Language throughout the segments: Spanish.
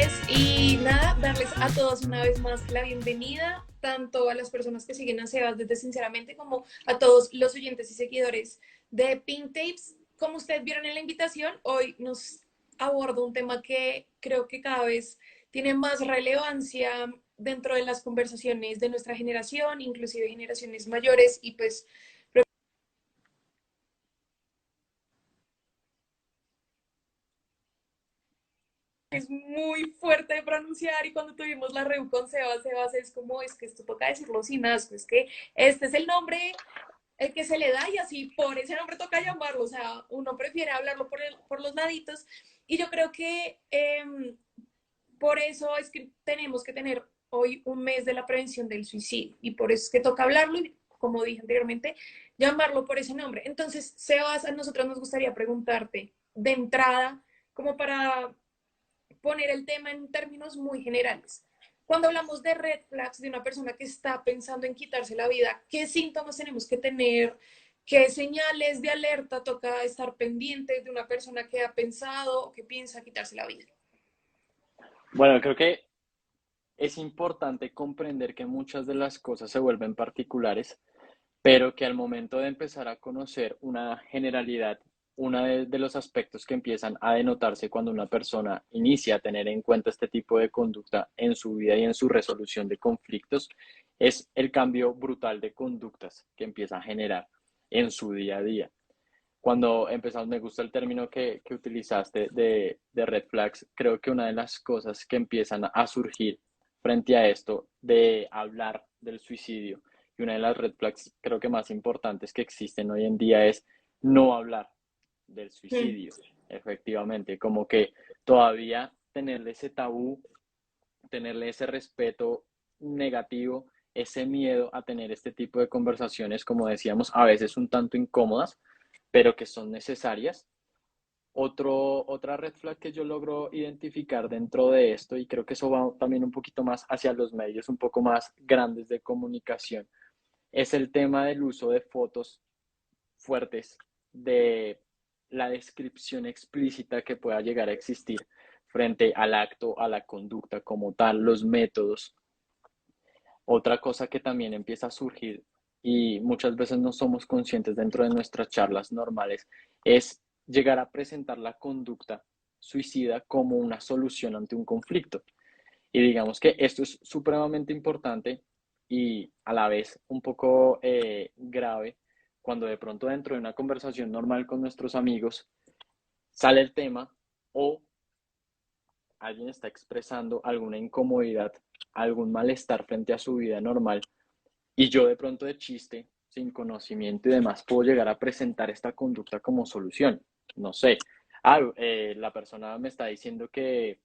noches y nada, darles a todos una vez más la bienvenida, tanto a las personas que siguen a Sebas desde Sinceramente como a todos los oyentes y seguidores de Pink Tapes. Como ustedes vieron en la invitación, hoy nos aborda un tema que creo que cada vez tiene más relevancia dentro de las conversaciones de nuestra generación, inclusive generaciones mayores, y pues es muy fuerte de pronunciar. Y cuando tuvimos la reunión con Sebas, Sebas es como, es que esto toca decirlo sin asco, es que este es el nombre el que se le da y así por ese nombre toca llamarlo, o sea, uno prefiere hablarlo por los laditos. Y yo creo que por eso es que tenemos que tener hoy un mes de la prevención del suicidio y por eso es que toca hablarlo y, como dije anteriormente, llamarlo por ese nombre. Entonces, Sebas, a nosotros nos gustaría preguntarte de entrada, como para poner el tema en términos muy generales. Cuando hablamos de red flags de una persona que está pensando en quitarse la vida, ¿qué síntomas tenemos que tener? ¿Qué señales de alerta toca estar pendientes de una persona que ha pensado o que piensa quitarse la vida? Bueno, creo que es importante comprender que muchas de las cosas se vuelven particulares, pero que al momento de empezar a conocer una generalidad, uno de los aspectos que empiezan a denotarse cuando una persona inicia a tener en cuenta este tipo de conducta en su vida y en su resolución de conflictos, es el cambio brutal de conductas que empieza a generar en su día a día. Cuando empezamos, me gusta el término que utilizaste de red flags. Creo que una de las cosas que empiezan a surgir frente a esto de hablar del suicidio y una de las red flags creo que más importantes que existen hoy en día es no hablar del Mm. suicidio, efectivamente, como que todavía tenerle ese tabú, tenerle ese respeto negativo, ese miedo a tener este tipo de conversaciones, como decíamos, a veces un tanto incómodas, pero que son necesarias. Otra red flag que yo logro identificar dentro de esto, y creo que eso va también un poquito más hacia los medios un poco más grandes de comunicación, es el tema del uso de fotos fuertes, de la descripción explícita que pueda llegar a existir frente al acto, a la conducta como tal, los métodos. Otra cosa que también empieza a surgir y muchas veces no somos conscientes dentro de nuestras charlas normales es llegar a presentar la conducta suicida como una solución ante un conflicto. Y digamos que esto es supremamente importante y a la vez un poco grave cuando de pronto dentro de una conversación normal con nuestros amigos sale el tema o alguien está expresando alguna incomodidad, algún malestar frente a su vida normal y yo de pronto de chiste, sin conocimiento y demás, puedo llegar a presentar esta conducta como solución. No sé, la persona me está diciendo que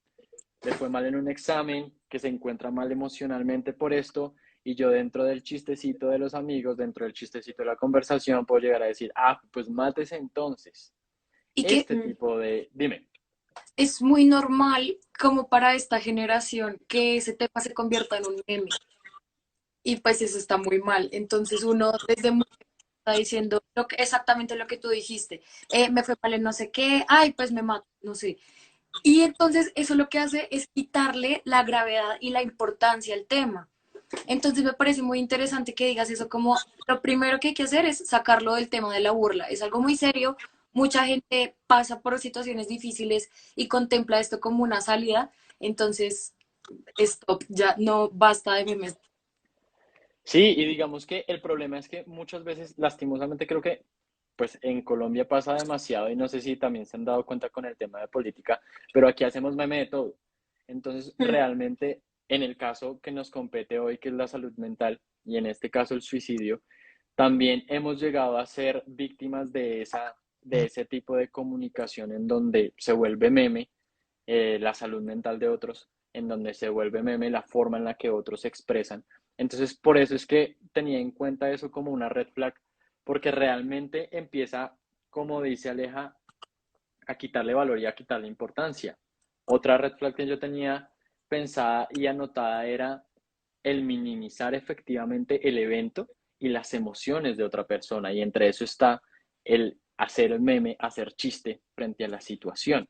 le fue mal en un examen, que se encuentra mal emocionalmente por esto, y yo dentro del chistecito de los amigos, dentro del chistecito de la conversación, puedo llegar a decir, pues mátese entonces. Y que Este tipo de, dime. es muy normal como para esta generación que ese tema se convierta en un meme. Y pues eso está muy mal. Entonces uno desde muy está diciendo exactamente lo que tú dijiste. Me fue mal en no sé qué, ay, pues me mato, no sé. Y entonces eso lo que hace es quitarle la gravedad y la importancia al tema. Entonces me parece muy interesante que digas eso como lo primero que hay que hacer es sacarlo del tema de la burla. Es algo muy serio. Mucha gente pasa por situaciones difíciles y contempla esto como una salida. Entonces, stop, ya no basta de memes. Sí, y digamos que el problema es que muchas veces, lastimosamente, creo que pues en Colombia pasa demasiado y no sé si también se han dado cuenta con el tema de política, pero aquí hacemos meme de todo. Entonces, realmente, en el caso que nos compete hoy, que es la salud mental, y en este caso el suicidio, también hemos llegado a ser víctimas de ese tipo de comunicación en donde se vuelve meme la salud mental de otros, en donde se vuelve meme la forma en la que otros se expresan. Entonces, por eso es que tenía en cuenta eso como una red flag, porque realmente empieza, como dice Aleja, a quitarle valor y a quitarle importancia. Otra red flag que yo tenía pensada y anotada era el minimizar efectivamente el evento y las emociones de otra persona. Y entre eso está el hacer el meme, hacer chiste frente a la situación.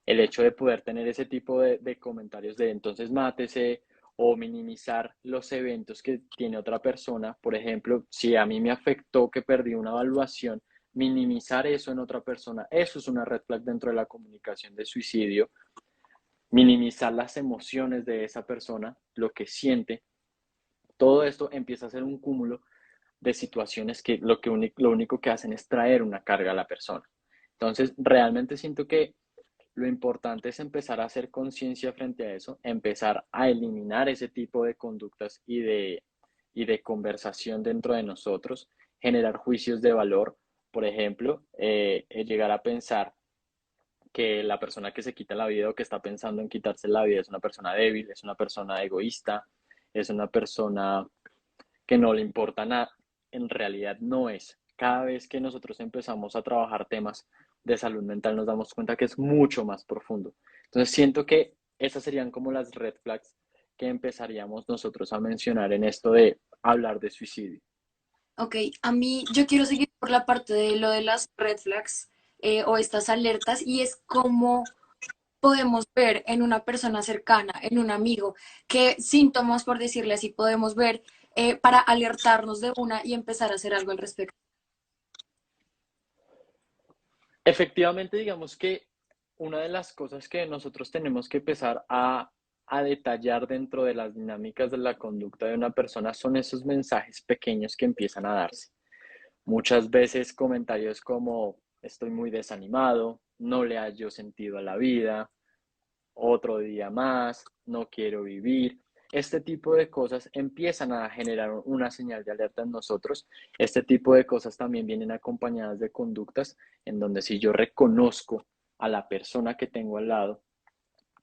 El hecho de poder tener ese tipo de comentarios de entonces mátese o minimizar los eventos que tiene otra persona. Por ejemplo, si a mí me afectó que perdí una evaluación, minimizar eso en otra persona, eso es una red flag dentro de la comunicación de suicidio. Minimizar las emociones de esa persona, lo que siente, todo esto empieza a ser un cúmulo de situaciones que lo único que hacen es traer una carga a la persona. Entonces, realmente siento que lo importante es empezar a hacer conciencia frente a eso, empezar a eliminar ese tipo de conductas y de conversación dentro de nosotros, generar juicios de valor. Por ejemplo, llegar a pensar que la persona que se quita la vida o que está pensando en quitarse la vida es una persona débil, es una persona egoísta, es una persona que no le importa nada. En realidad no es. Cada vez que nosotros empezamos a trabajar temas de salud mental nos damos cuenta que es mucho más profundo. Entonces siento que esas serían como las red flags que empezaríamos nosotros a mencionar en esto de hablar de suicidio. Ok, a mí yo quiero seguir por la parte de lo de las red flags o estas alertas y es cómo podemos ver en una persona cercana, en un amigo, qué síntomas, por decirle así, podemos ver para alertarnos de una y empezar a hacer algo al respecto. Efectivamente, digamos que una de las cosas que nosotros tenemos que empezar a detallar dentro de las dinámicas de la conducta de una persona son esos mensajes pequeños que empiezan a darse. Muchas veces comentarios como estoy muy desanimado, no le hallo sentido a la vida, otro día más, no quiero vivir. Este tipo de cosas empiezan a generar una señal de alerta en nosotros. Este tipo de cosas también vienen acompañadas de conductas en donde si yo reconozco a la persona que tengo al lado,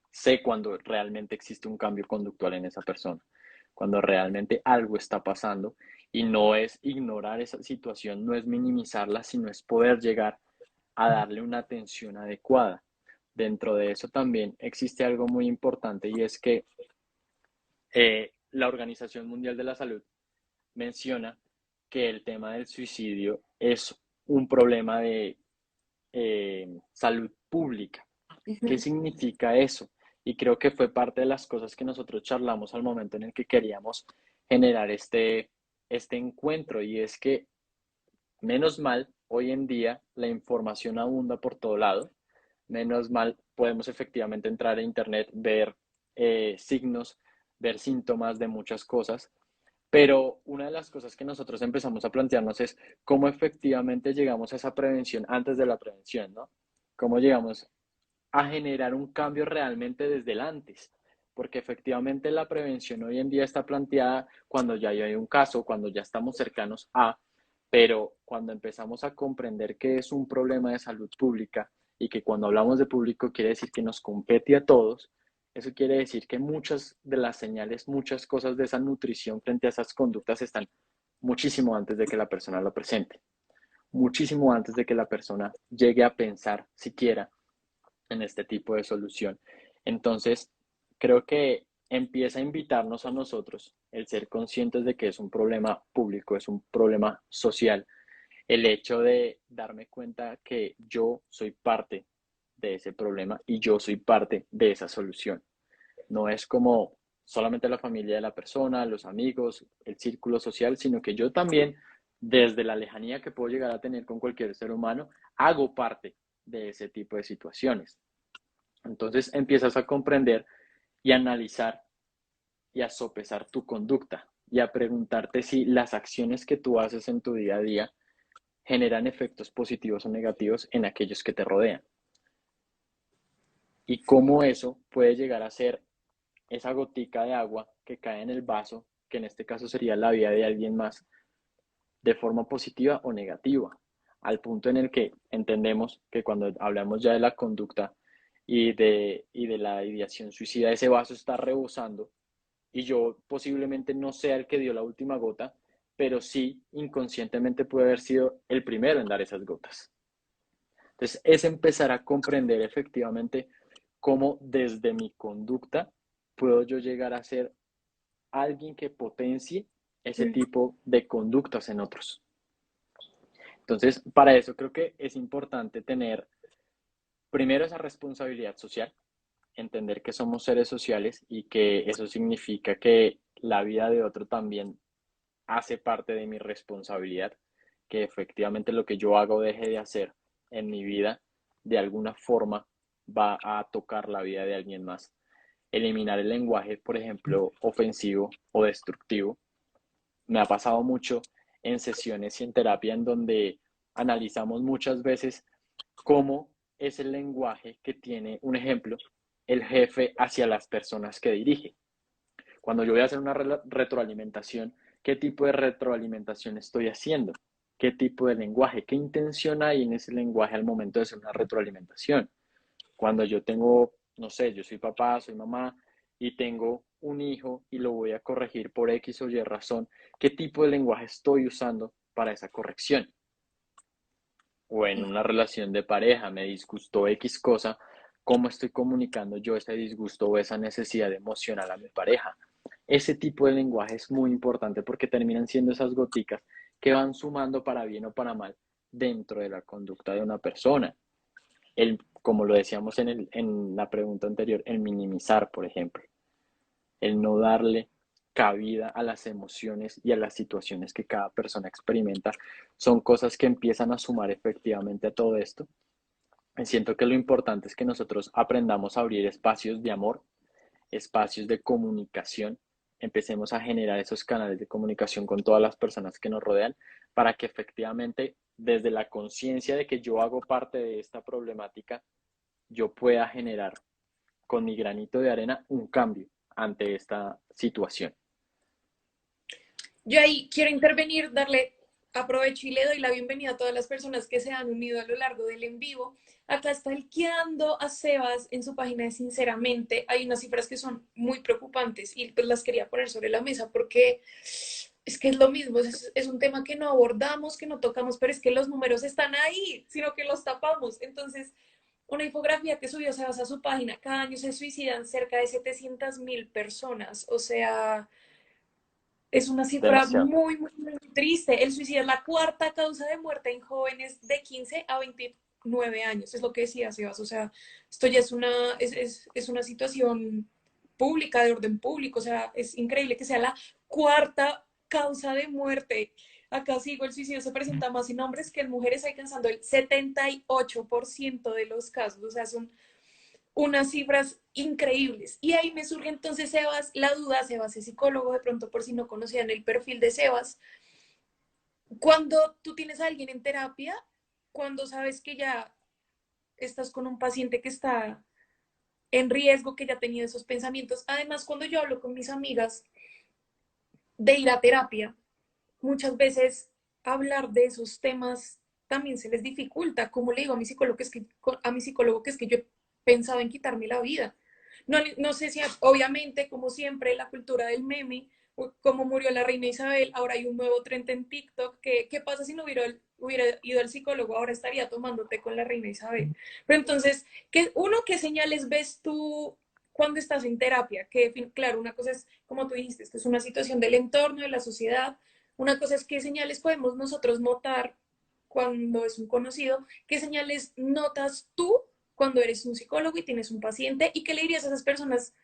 sé cuando realmente existe un cambio conductual en esa persona, cuando realmente algo está pasando y no es ignorar esa situación, no es minimizarla, sino es poder llegar a darle una atención adecuada. Dentro de eso también existe algo muy importante y es que la Organización Mundial de la Salud menciona que el tema del suicidio es un problema de salud pública. ¿Qué Ujú. significa eso? Y creo que fue parte de las cosas que nosotros charlamos al momento en el que queríamos generar este encuentro y es que menos mal, hoy en día la información abunda por todo lado. Menos mal, podemos efectivamente entrar a internet, ver signos, ver síntomas de muchas cosas. Pero una de las cosas que nosotros empezamos a plantearnos es cómo efectivamente llegamos a esa prevención antes de la prevención, ¿no? Cómo llegamos a generar un cambio realmente desde el antes. Porque efectivamente la prevención hoy en día está planteada cuando ya hay un caso, cuando ya estamos cercanos a, pero cuando empezamos a comprender que es un problema de salud pública y que cuando hablamos de público quiere decir que nos compete a todos, eso quiere decir que muchas de las señales, muchas cosas de esa nutrición frente a esas conductas están muchísimo antes de que la persona lo presente, muchísimo antes de que la persona llegue a pensar siquiera en este tipo de solución. Entonces, creo que empieza a invitarnos a nosotros el ser conscientes de que es un problema público, es un problema social, el hecho de darme cuenta que yo soy parte de ese problema y yo soy parte de esa solución. No es como solamente la familia de la persona, los amigos, el círculo social, sino que yo también, desde la lejanía que puedo llegar a tener con cualquier ser humano, hago parte de ese tipo de situaciones. Entonces empiezas a comprender y a analizar y a sopesar tu conducta y a preguntarte si las acciones que tú haces en tu día a día generan efectos positivos o negativos en aquellos que te rodean. Y cómo eso puede llegar a ser esa gotica de agua que cae en el vaso, que en este caso sería la vida de alguien más, de forma positiva o negativa, al punto en el que entendemos que cuando hablamos ya de la conducta y de la ideación suicida, ese vaso está rebosando y yo posiblemente no sea el que dio la última gota, pero sí inconscientemente puede haber sido el primero en dar esas gotas. Entonces, es empezar a comprender efectivamente cómo desde mi conducta puedo yo llegar a ser alguien que potencie ese Mm. tipo de conductas en otros. Entonces, para eso creo que es importante tener primero esa responsabilidad social, entender que somos seres sociales y que eso significa que la vida de otro también hace parte de mi responsabilidad, que efectivamente lo que yo hago o deje de hacer en mi vida, de alguna forma va a tocar la vida de alguien más. Eliminar el lenguaje, por ejemplo, ofensivo o destructivo. Me ha pasado mucho en sesiones y en terapia en donde analizamos muchas veces cómo es el lenguaje que tiene, un ejemplo, el jefe hacia las personas que dirige. Cuando yo voy a hacer una retroalimentación, ¿qué tipo de retroalimentación estoy haciendo? ¿Qué tipo de lenguaje? ¿Qué intención hay en ese lenguaje al momento de hacer una retroalimentación? Cuando yo tengo, no sé, yo soy papá, soy mamá y tengo un hijo y lo voy a corregir por X o Y razón, ¿qué tipo de lenguaje estoy usando para esa corrección? O en una relación de pareja, me disgustó X cosa, ¿cómo estoy comunicando yo ese disgusto o esa necesidad emocional a mi pareja? Ese tipo de lenguaje es muy importante porque terminan siendo esas goticas que van sumando para bien o para mal dentro de la conducta de una persona. Como lo decíamos en la pregunta anterior, el minimizar, por ejemplo, el no darle cabida a las emociones y a las situaciones que cada persona experimenta, son cosas que empiezan a sumar efectivamente a todo esto. Y siento que lo importante es que nosotros aprendamos a abrir espacios de amor, espacios de comunicación, empecemos a generar esos canales de comunicación con todas las personas que nos rodean para que efectivamente desde la conciencia de que yo hago parte de esta problemática, yo pueda generar con mi granito de arena un cambio ante esta situación. Yo ahí quiero intervenir, aprovecho y le doy la bienvenida a todas las personas que se han unido a lo largo del en vivo. Acá está stalkeando a Sebas en su página de Sinceramente. Hay unas cifras que son muy preocupantes y pues las quería poner sobre la mesa porque es que es lo mismo, es un tema que no abordamos, que no tocamos, pero es que los números están ahí, sino que los tapamos. Entonces, una infografía que subió Sebas a su página, cada año se suicidan cerca de 700.000 personas, o sea, es una cifra Demasiado. muy, muy, muy triste. El suicidio es la cuarta causa de muerte en jóvenes de 15 a 29 años, es lo que decía Sebas. O sea, esto ya es una situación pública, de orden público. O sea, es increíble que sea la cuarta causa de muerte. Acá sigo, el suicidio se presenta más en hombres que en mujeres, alcanzando el 78% de los casos. O sea, son unas cifras increíbles. Y ahí me surge entonces, Sebas, la duda. Sebas es psicólogo, de pronto por si no conocían el perfil de Sebas. Cuando tú tienes a alguien en terapia, cuando sabes que ya estás con un paciente que está en riesgo, que ya ha tenido esos pensamientos, además cuando yo hablo con mis amigas de ir a terapia, muchas veces hablar de esos temas también se les dificulta. Como le digo a mi psicólogo, que es que yo he pensado en quitarme la vida. No, no sé si, obviamente, como siempre, la cultura del meme, como murió la reina Isabel, ahora hay un nuevo trend en TikTok, que qué pasa si no hubiera ido al psicólogo, ahora estaría tomando té con la reina Isabel. Pero entonces, ¿qué señales ves tú cuando estás en terapia? Que, claro, una cosa es, como tú dijiste, esto es una situación del entorno, de la sociedad. Una cosa es qué señales podemos nosotros notar cuando es un conocido, qué señales notas tú cuando eres un psicólogo y tienes un paciente, y qué le dirías a esas personas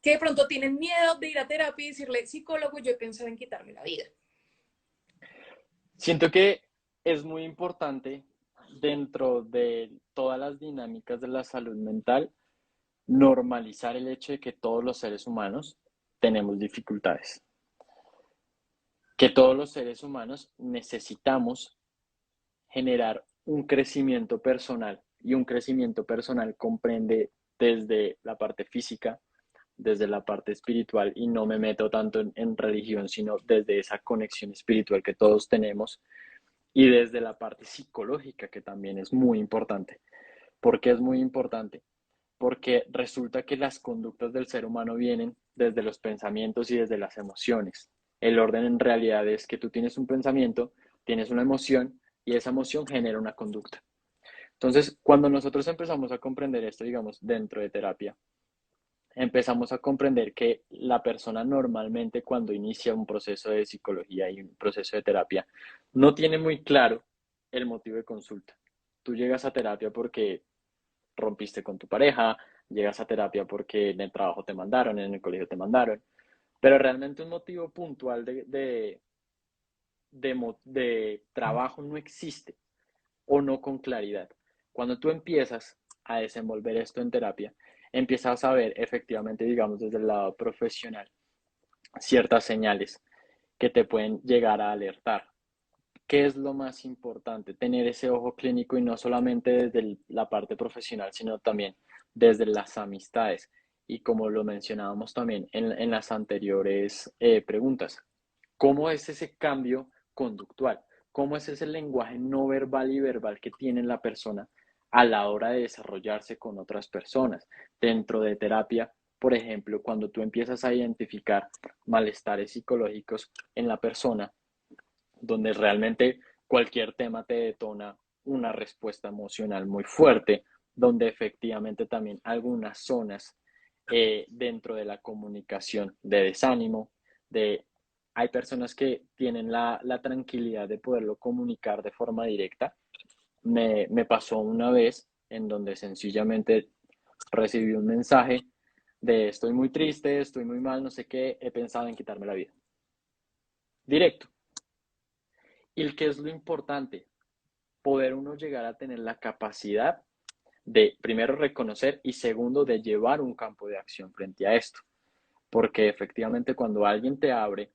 que de pronto tienen miedo de ir a terapia y decirle, psicólogo, yo he pensado en quitarme la vida. Siento que es muy importante dentro de todas las dinámicas de la salud mental normalizar el hecho de que todos los seres humanos tenemos dificultades, que todos los seres humanos necesitamos generar un crecimiento personal y un crecimiento personal comprende desde la parte física, desde la parte espiritual y no me meto tanto en religión, sino desde esa conexión espiritual que todos tenemos y desde la parte psicológica que también es muy importante. ¿Por qué es muy importante? Porque resulta que las conductas del ser humano vienen desde los pensamientos y desde las emociones. El orden en realidad es que tú tienes un pensamiento, tienes una emoción y esa emoción genera una conducta. Entonces, cuando nosotros empezamos a comprender esto, digamos, dentro de terapia, empezamos a comprender que la persona normalmente cuando inicia un proceso de psicología y un proceso de terapia, no tiene muy claro el motivo de consulta. Tú llegas a terapia porque rompiste con tu pareja, llegas a terapia porque en el trabajo te mandaron, en el colegio te mandaron, pero realmente un motivo puntual de trabajo no existe o no con claridad. Cuando tú empiezas a desenvolver esto en terapia, empiezas a ver efectivamente, digamos, desde el lado profesional, ciertas señales que te pueden llegar a alertar. ¿Qué es lo más importante? Tener ese ojo clínico y no solamente desde la parte profesional, sino también desde las amistades. Y como lo mencionábamos también en las anteriores preguntas, ¿cómo es ese cambio conductual? ¿Cómo es ese lenguaje no verbal y verbal que tiene la persona a la hora de desarrollarse con otras personas? Dentro de terapia, por ejemplo, cuando tú empiezas a identificar malestares psicológicos en la persona, donde realmente cualquier tema te detona una respuesta emocional muy fuerte, donde efectivamente también algunas zonas dentro de la comunicación de desánimo, de hay personas que tienen la tranquilidad de poderlo comunicar de forma directa. Me pasó una vez en donde sencillamente recibí un mensaje de estoy muy triste, estoy muy mal, no sé qué, he pensado en quitarme la vida. Directo. ¿Y el que es lo importante? Poder uno llegar a tener la capacidad de, primero, reconocer y segundo, de llevar un campo de acción frente a esto. Porque efectivamente cuando alguien te abre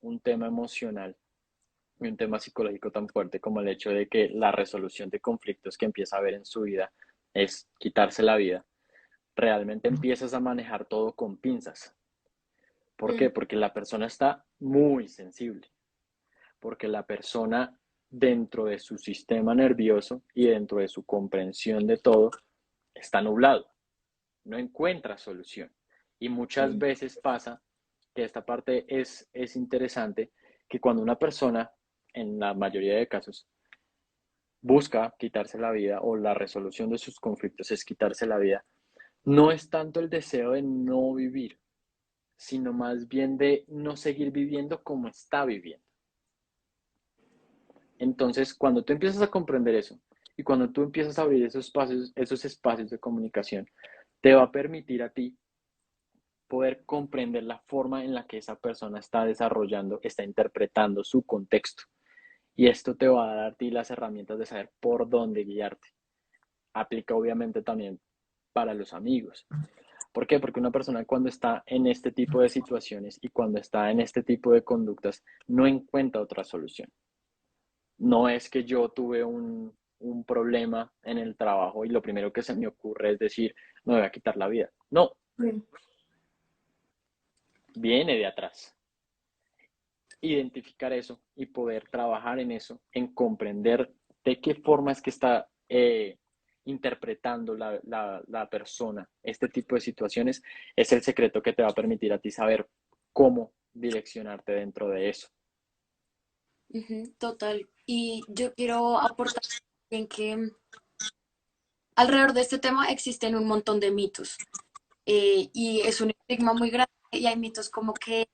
un tema emocional y un tema psicológico tan fuerte como el hecho de que la resolución de conflictos que empieza a ver en su vida es quitarse la vida, realmente empiezas a manejar todo con pinzas. ¿Por qué? Mm. Porque la persona está muy sensible, porque la persona dentro de su sistema nervioso y dentro de su comprensión de todo está nublado, no encuentra solución. Y muchas Sí. veces pasa que esta parte es interesante, que cuando una persona, en la mayoría de casos, busca quitarse la vida o la resolución de sus conflictos es quitarse la vida, no es tanto el deseo de no vivir, sino más bien de no seguir viviendo como está viviendo. Entonces, cuando tú empiezas a comprender eso y cuando tú empiezas a abrir esos espacios de comunicación, te va a permitir a ti poder comprender la forma en la que esa persona está desarrollando, está interpretando su contexto. Y esto te va a dar a ti las herramientas de saber por dónde guiarte. Aplica obviamente también para los amigos. ¿Por qué? Porque una persona cuando está en este tipo de situaciones y cuando está en este tipo de conductas no encuentra otra solución. No es que yo tuve un problema en el trabajo y lo primero que se me ocurre es decir, me voy a quitar la vida. No, Mm. viene de atrás. Identificar eso y poder trabajar en eso, en comprender de qué forma es que está interpretando la persona este tipo de situaciones, es el secreto que te va a permitir a ti saber cómo direccionarte dentro de eso. Ujú, total. Y yo quiero aportar en que alrededor de este tema existen un montón de mitos y es un estigma muy grande y hay mitos como que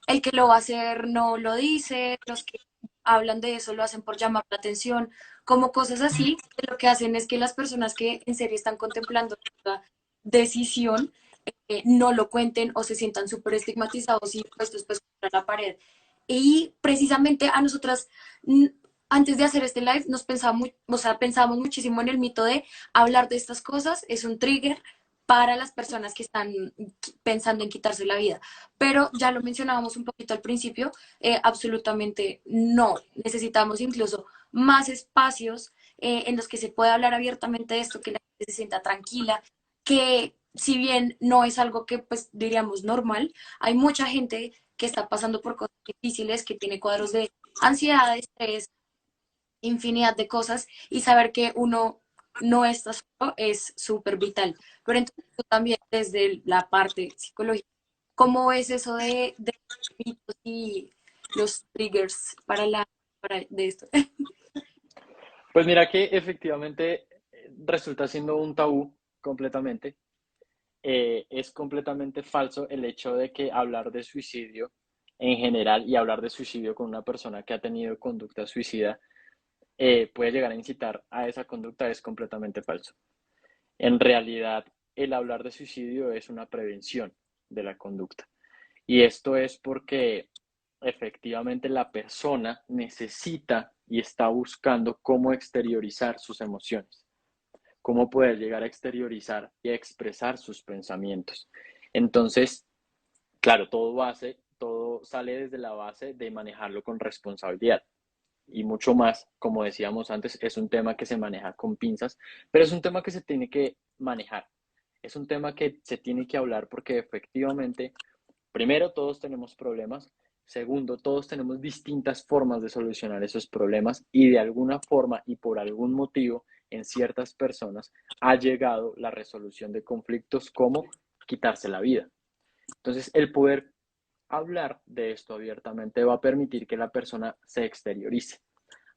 el que lo va a hacer no lo dice, los que hablan de eso lo hacen por llamar la atención, como cosas así, que lo que hacen es que las personas que en serio están contemplando la decisión no lo cuenten o se sientan súper estigmatizados y puestos pues contra la pared. Y precisamente a nosotras, antes de hacer este live, nos pensamos, o sea, pensamos muchísimo en el mito de hablar de estas cosas, es un trigger para las personas que están pensando en quitarse la vida. Pero ya lo mencionábamos un poquito al principio, absolutamente no. Necesitamos incluso más espacios en los que se pueda hablar abiertamente de esto, que la gente se sienta tranquila, que si bien no es algo que pues diríamos normal, hay mucha gente que está pasando por cosas difíciles, que tiene cuadros de ansiedad, de estrés, infinidad de cosas y saber que uno no está solo es súper vital. Pero entonces tú también desde la parte psicológica, ¿cómo es eso de mitos y los triggers de esto? Pues mira que efectivamente resulta siendo un tabú completamente. Es completamente falso el hecho de que hablar de suicidio en general y hablar de suicidio con una persona que ha tenido conducta suicida puede llegar a incitar a esa conducta es completamente falso. En realidad, el hablar de suicidio es una prevención de la conducta. Y esto es porque efectivamente la persona necesita y está buscando cómo exteriorizar sus emociones, cómo poder llegar a exteriorizar y a expresar sus pensamientos. Entonces, claro, todo sale desde la base de manejarlo con responsabilidad. Y mucho más, como decíamos antes, es un tema que se maneja con pinzas, pero es un tema que se tiene que manejar. Es un tema que se tiene que hablar porque efectivamente, primero, todos tenemos problemas. Segundo, todos tenemos distintas formas de solucionar esos problemas y de alguna forma y por algún motivo en ciertas personas ha llegado la resolución de conflictos como quitarse la vida. Entonces, el poder hablar de esto abiertamente va a permitir que la persona se exteriorice,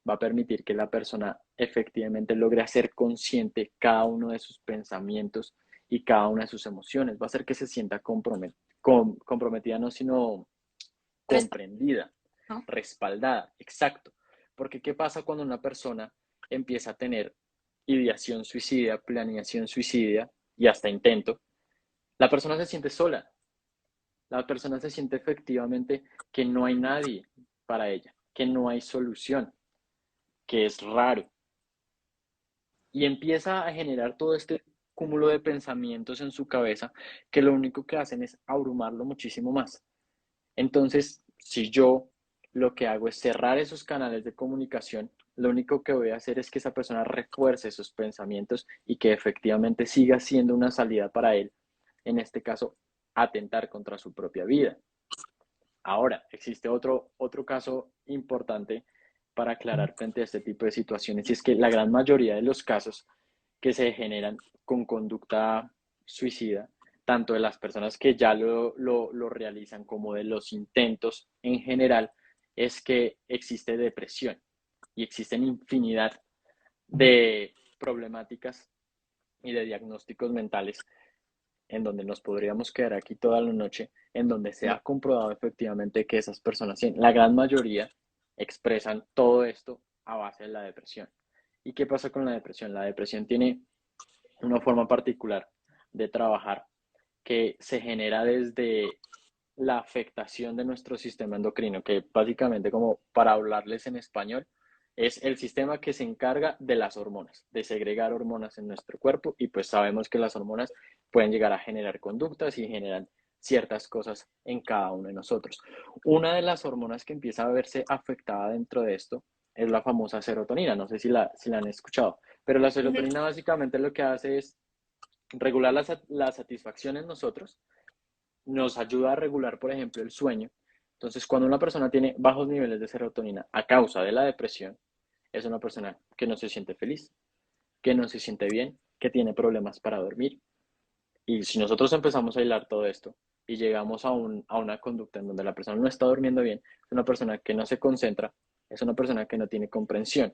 va a permitir que la persona efectivamente logre hacer consciente cada uno de sus pensamientos y cada una de sus emociones, va a hacer que se sienta comprometida, no, sino comprendida, ¿No? respaldada, exacto. Porque ¿qué pasa cuando una persona empieza a tener ideación suicida, planeación suicida y hasta intento? La persona se siente sola, la persona se siente efectivamente que no hay nadie para ella, que no hay solución, que es raro. Y empieza a generar todo este cúmulo de pensamientos en su cabeza que lo único que hacen es abrumarlo muchísimo más. Entonces, si yo lo que hago es cerrar esos canales de comunicación, lo único que voy a hacer es que esa persona refuerce esos pensamientos y que efectivamente siga siendo una salida para él, en este caso, atentar contra su propia vida. Ahora, existe otro caso importante para aclarar frente a este tipo de situaciones, y es que la gran mayoría de los casos que se generan con conducta suicida, tanto de las personas que ya lo realizan como de los intentos en general, es que existe depresión y existen infinidad de problemáticas y de diagnósticos mentales en donde nos podríamos quedar aquí toda la noche, en donde se ha comprobado efectivamente que esas personas, la gran mayoría, expresan todo esto a base de la depresión. ¿Y qué pasa con la depresión? La depresión tiene una forma particular de trabajar que se genera desde la afectación de nuestro sistema endocrino, que básicamente, como para hablarles en español, es el sistema que se encarga de las hormonas, de segregar hormonas en nuestro cuerpo, y pues sabemos que las hormonas pueden llegar a generar conductas y generan ciertas cosas en cada uno de nosotros. Una de las hormonas que empieza a verse afectada dentro de esto es la famosa serotonina, no sé si la han escuchado, pero la Ujú. serotonina básicamente lo que hace es regular la satisfacción en nosotros, nos ayuda a regular, por ejemplo, el sueño. Entonces, cuando una persona tiene bajos niveles de serotonina a causa de la depresión, es una persona que no se siente feliz, que no se siente bien, que tiene problemas para dormir. Y si nosotros empezamos a hilar todo esto y llegamos a una conducta en donde la persona no está durmiendo bien, es una persona que no se concentra, es una persona que no tiene comprensión.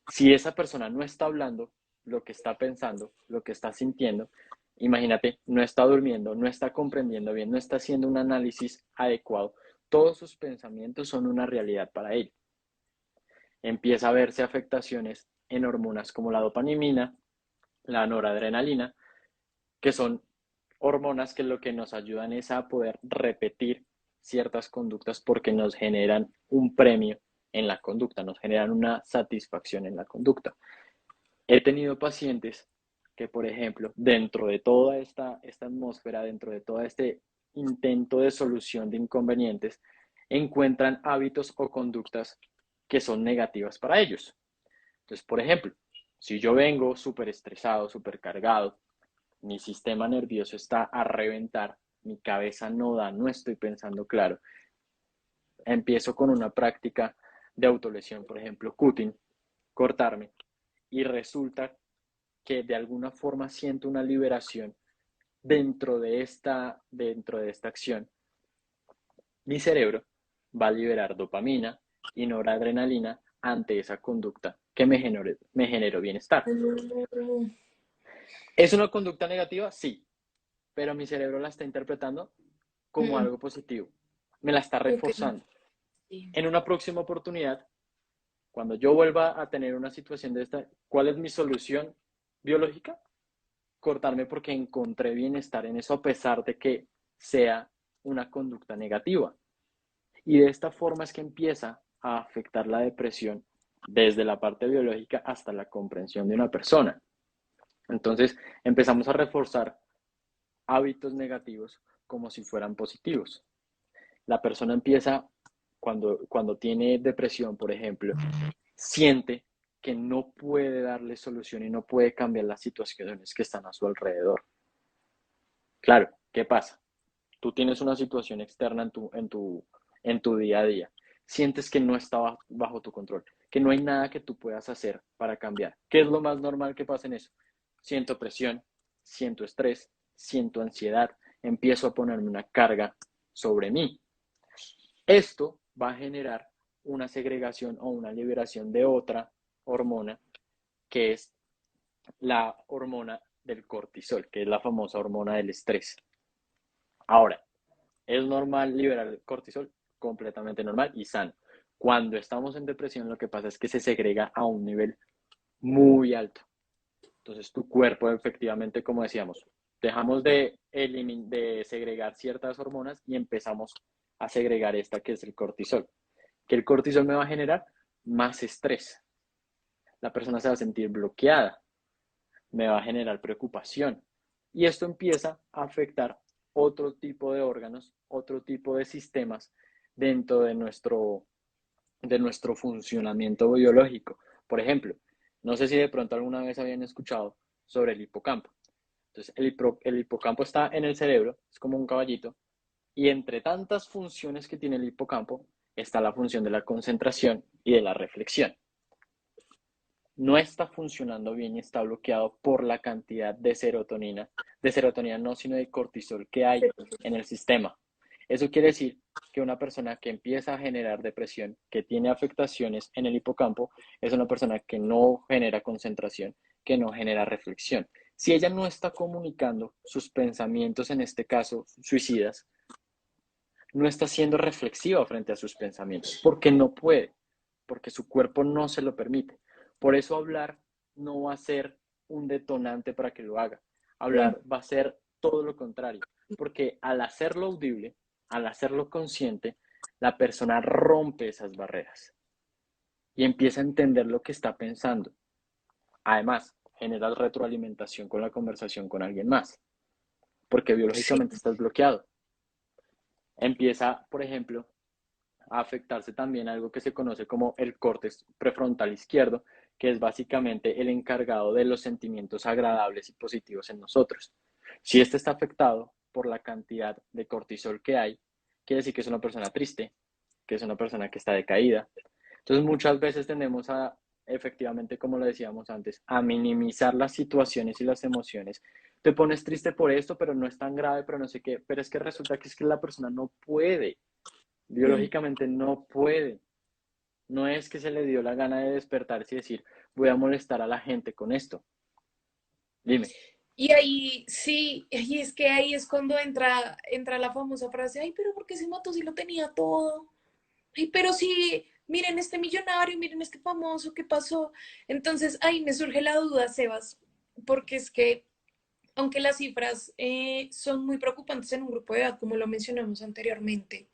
Si esa persona no está hablando lo que está pensando, lo que está sintiendo, imagínate, no está durmiendo, no está comprendiendo bien, no está haciendo un análisis adecuado, todos sus pensamientos son una realidad para él. Empieza a verse afectaciones en hormonas como la dopamina, la noradrenalina, que son hormonas que lo que nos ayudan es a poder repetir ciertas conductas porque nos generan un premio en la conducta, nos generan una satisfacción en la conducta. He tenido pacientes que, por ejemplo, dentro de toda esta atmósfera, dentro de todo este intento de solución de inconvenientes, encuentran hábitos o conductas que son negativas para ellos. Entonces, por ejemplo, si yo vengo súper estresado, súper cargado, mi sistema nervioso está a reventar, mi cabeza no da, no estoy pensando claro, empiezo con una práctica de autolesión, por ejemplo, cutting, cortarme, y resulta que de alguna forma siento una liberación dentro de esta acción. Mi cerebro va a liberar dopamina y noradrenalina ante esa conducta que me generó bienestar. Mm, ¿Es una conducta negativa? Sí, pero mi cerebro la está interpretando como mm, algo positivo. Me la está ok, reforzando. Sí. En una próxima oportunidad, cuando yo vuelva a tener una situación de esta, ¿cuál es mi solución biológica? cortarme porque encontré bienestar en eso a pesar de que sea una conducta negativa. Y de esta forma es que empieza a afectar la depresión desde la parte biológica hasta la comprensión de una persona. Entonces empezamos a reforzar hábitos negativos como si fueran positivos. La persona empieza, cuando tiene depresión, por ejemplo, siente que no puede darle solución y no puede cambiar las situaciones que están a su alrededor. Claro, ¿qué pasa? Tú tienes una situación externa en tu día a día. Sientes que no está bajo tu control, que no hay nada que tú puedas hacer para cambiar. ¿Qué es lo más normal que pasa en eso? Siento presión, siento estrés, siento ansiedad, empiezo a ponerme una carga sobre mí. Esto va a generar una segregación o una liberación de otra hormona, que es la hormona del cortisol, que es la famosa hormona del estrés. Ahora, ¿es normal liberar el cortisol? Completamente normal y sano. Cuando estamos en depresión, lo que pasa es que se segrega a un nivel muy alto. Entonces, tu cuerpo, efectivamente, como decíamos, dejamos de segregar ciertas hormonas y empezamos a segregar esta que es el cortisol. Que el cortisol me va a generar más estrés. La persona se va a sentir bloqueada, me va a generar preocupación. Y esto empieza a afectar otro tipo de órganos, otro tipo de sistemas dentro de nuestro funcionamiento biológico. Por ejemplo, no sé si de pronto alguna vez habían escuchado sobre el hipocampo. Entonces, el hipocampo está en el cerebro, es como un caballito, y entre tantas funciones que tiene el hipocampo está la función de la concentración y de la reflexión. No está funcionando bien y está bloqueado por la cantidad de serotonina no, sino de cortisol que hay en el sistema. Eso quiere decir que una persona que empieza a generar depresión, que tiene afectaciones en el hipocampo, es una persona que no genera concentración, que no genera reflexión. Si ella no está comunicando sus pensamientos, en este caso suicidas, no está siendo reflexiva frente a sus pensamientos, porque no puede, porque su cuerpo no se lo permite. Por eso hablar no va a ser un detonante para que lo haga. Hablar va a ser todo lo contrario, porque al hacerlo audible, al hacerlo consciente, la persona rompe esas barreras y empieza a entender lo que está pensando. Además, genera retroalimentación con la conversación con alguien más, porque Sí. biológicamente estás bloqueado. Empieza, por ejemplo, a afectarse también algo que se conoce como el córtex prefrontal izquierdo, que es básicamente el encargado de los sentimientos agradables y positivos en nosotros. Si este está afectado por la cantidad de cortisol que hay, quiere decir que es una persona triste, que es una persona que está decaída. Entonces muchas veces tendemos a, efectivamente, como lo decíamos antes, a minimizar las situaciones y las emociones. Te pones triste por esto, pero no es tan grave, pero no sé qué, pero es que resulta que es que la persona no puede, biológicamente no puede. No es que se le dio la gana de despertarse y decir, voy a molestar a la gente con esto. Dime. Y ahí sí, y es que ahí es cuando entra la famosa frase, ay, pero ¿por qué se mató si lo tenía todo? Ay, pero sí, miren este millonario, miren este famoso, ¿qué pasó? Entonces ahí me surge la duda, Sebas, porque es que aunque las cifras son muy preocupantes en un grupo de edad, como lo mencionamos anteriormente,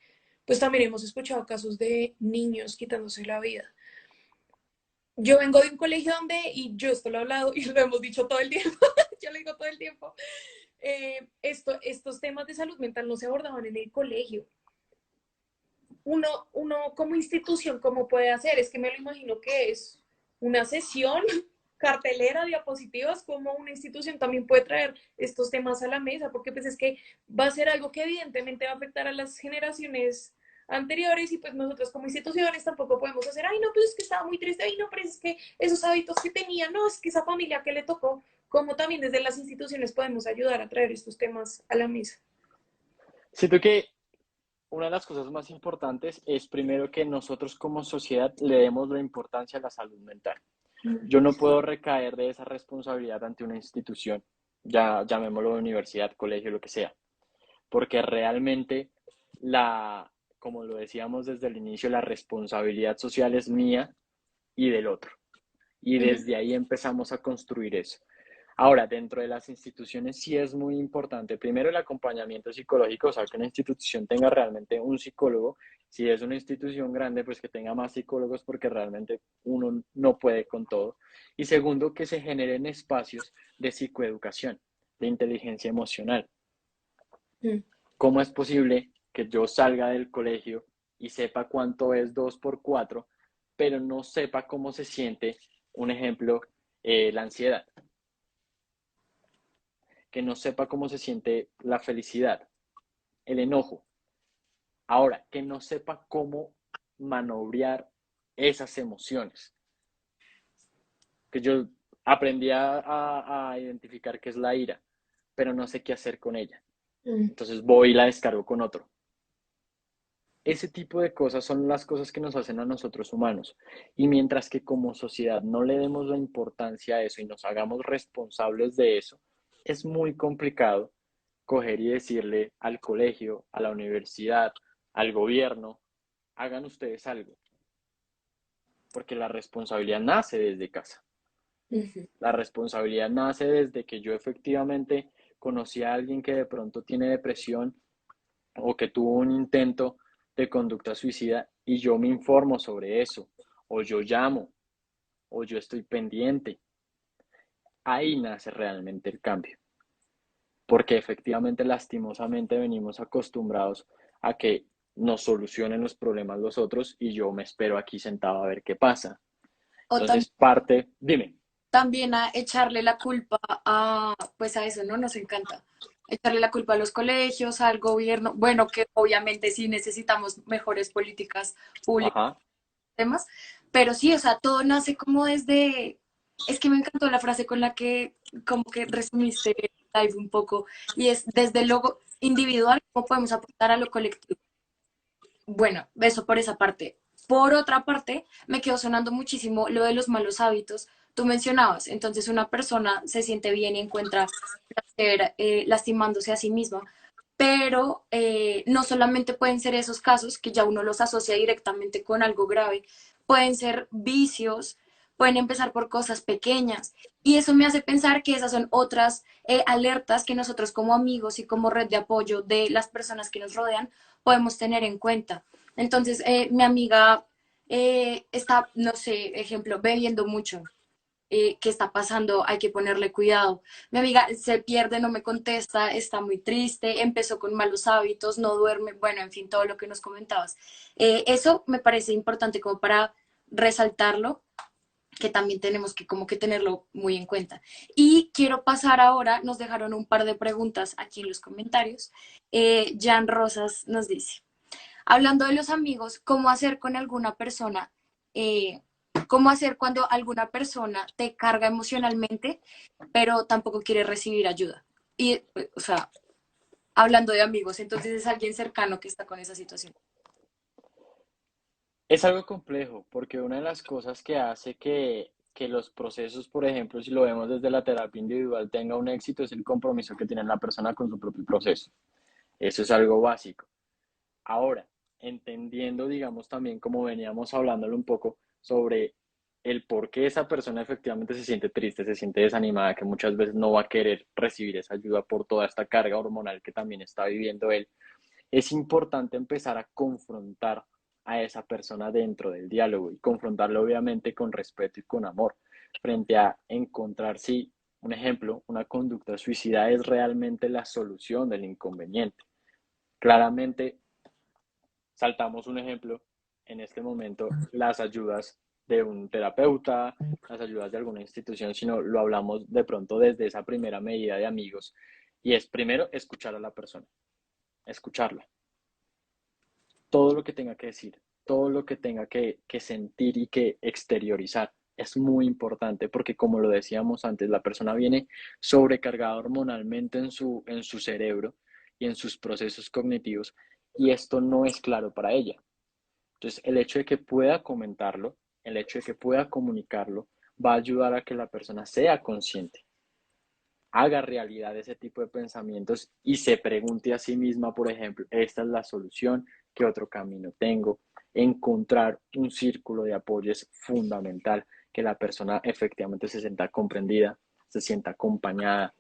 pues también hemos escuchado casos de niños quitándose la vida. Yo vengo de un colegio donde, y yo esto lo he hablado y lo hemos dicho todo el tiempo, yo lo digo todo el tiempo, estos temas de salud mental no se abordaban en el colegio. Uno como institución, ¿cómo puede hacer? Es que me lo imagino que es una sesión cartelera, diapositivas, como una institución también puede traer estos temas a la mesa, porque pues es que va a ser algo que evidentemente va a afectar a las generaciones anteriores y pues nosotros como instituciones tampoco podemos hacer, ay no, pues es que estaba muy triste, ay no, pero es que esos hábitos que tenía, no, es que esa familia que le tocó, como también desde las instituciones podemos ayudar a traer estos temas a la mesa. Siento que una de las cosas más importantes es primero que nosotros como sociedad le demos la importancia a la salud mental. Yo no puedo recaer de esa responsabilidad ante una institución, ya llamémoslo universidad, colegio, lo que sea, porque realmente como lo decíamos desde el inicio, la responsabilidad social es mía y del otro. Y desde ahí empezamos a construir eso. Ahora, dentro de las instituciones sí es muy importante, primero el acompañamiento psicológico, o sea, que una institución tenga realmente un psicólogo. Si es una institución grande, pues que tenga más psicólogos porque realmente uno no puede con todo. Y segundo, que se generen espacios de psicoeducación, de inteligencia emocional. Mm. ¿Cómo es posible que yo salga del colegio y sepa cuánto es 2 por 4, pero no sepa cómo se siente, un ejemplo, la ansiedad? Que no sepa cómo se siente la felicidad, el enojo. Ahora, que no sepa cómo manobrear esas emociones. Que yo aprendí a identificar qué es la ira, pero no sé qué hacer con ella. Mm. Entonces voy y la descargo con otro. Ese tipo de cosas son las cosas que nos hacen a nosotros humanos. Y mientras que como sociedad no le demos la importancia a eso y nos hagamos responsables de eso, es muy complicado coger y decirle al colegio, a la universidad, al gobierno, hagan ustedes algo, porque la responsabilidad nace desde casa. Ujú. La responsabilidad nace desde que yo efectivamente conocí a alguien que de pronto tiene depresión o que tuvo un intento de conducta suicida y yo me informo sobre eso, o yo llamo, o yo estoy pendiente. Ahí nace realmente el cambio, porque efectivamente, lastimosamente, venimos acostumbrados a que nos solucionen los problemas los otros y yo me espero aquí sentado a ver qué pasa. O Entonces, parte, dime. también a echarle la culpa a, pues a eso, ¿no? Nos encanta. Echarle la culpa a los colegios, al gobierno, bueno, que obviamente sí necesitamos mejores políticas públicas, Ajá. temas, pero sí, o sea, todo nace como desde, es que me encantó la frase con la que como que resumiste el live un poco, y es desde lo individual, cómo podemos aportar a lo colectivo. Bueno, eso por esa parte. Por otra parte, me quedó sonando muchísimo lo de los malos hábitos. Tú mencionabas, entonces una persona se siente bien y encuentra placer lastimándose a sí misma, pero no solamente pueden ser esos casos que ya uno los asocia directamente con algo grave, pueden ser vicios, pueden empezar por cosas pequeñas. Y eso me hace pensar que esas son otras alertas que nosotros como amigos y como red de apoyo de las personas que nos rodean podemos tener en cuenta. Entonces, mi amiga está, no sé, ejemplo, bebiendo mucho. ¿Qué está pasando? Hay que ponerle cuidado. Mi amiga se pierde, no me contesta, está muy triste, empezó con malos hábitos, no duerme, bueno, en fin, todo lo que nos comentabas. Eso me parece importante como para resaltarlo, que también tenemos que como que tenerlo muy en cuenta. Y quiero pasar ahora, nos dejaron un par de preguntas aquí en los comentarios. Jan Rosas nos dice, hablando de los amigos, ¿cómo hacer con alguna persona? ¿Cómo hacer cuando alguna persona te carga emocionalmente, pero tampoco quiere recibir ayuda? Y, o sea, hablando de amigos, entonces es alguien cercano que está con esa situación. Es algo complejo, porque una de las cosas que hace que los procesos, por ejemplo, si lo vemos desde la terapia individual, tenga un éxito es el compromiso que tiene la persona con su propio proceso. Eso es algo básico. Ahora, entendiendo, digamos, también como veníamos hablándolo un poco sobre el por qué esa persona efectivamente se siente triste, se siente desanimada, que muchas veces no va a querer recibir esa ayuda por toda esta carga hormonal que también está viviendo él, es importante empezar a confrontar a esa persona dentro del diálogo y confrontarlo obviamente con respeto y con amor, frente a encontrar si, un ejemplo, una conducta suicida es realmente la solución del inconveniente. Claramente, saltamos un ejemplo, en este momento, las ayudas de un terapeuta, las ayudas de alguna institución, sino lo hablamos de pronto desde esa primera medida de amigos, y es primero escuchar a la persona, escucharla, todo lo que tenga que decir, todo lo que tenga que sentir y que exteriorizar. Es muy importante porque, como lo decíamos antes, la persona viene sobrecargada hormonalmente en su cerebro y en sus procesos cognitivos y esto no es claro para ella. Entonces, el hecho de que pueda comentarlo, el hecho de que pueda comunicarlo, va a ayudar a que la persona sea consciente, haga realidad ese tipo de pensamientos y se pregunte a sí misma, por ejemplo, ¿esta es la solución? ¿Qué otro camino tengo? Encontrar un círculo de apoyo es fundamental, que la persona efectivamente se sienta comprendida, se sienta acompañada.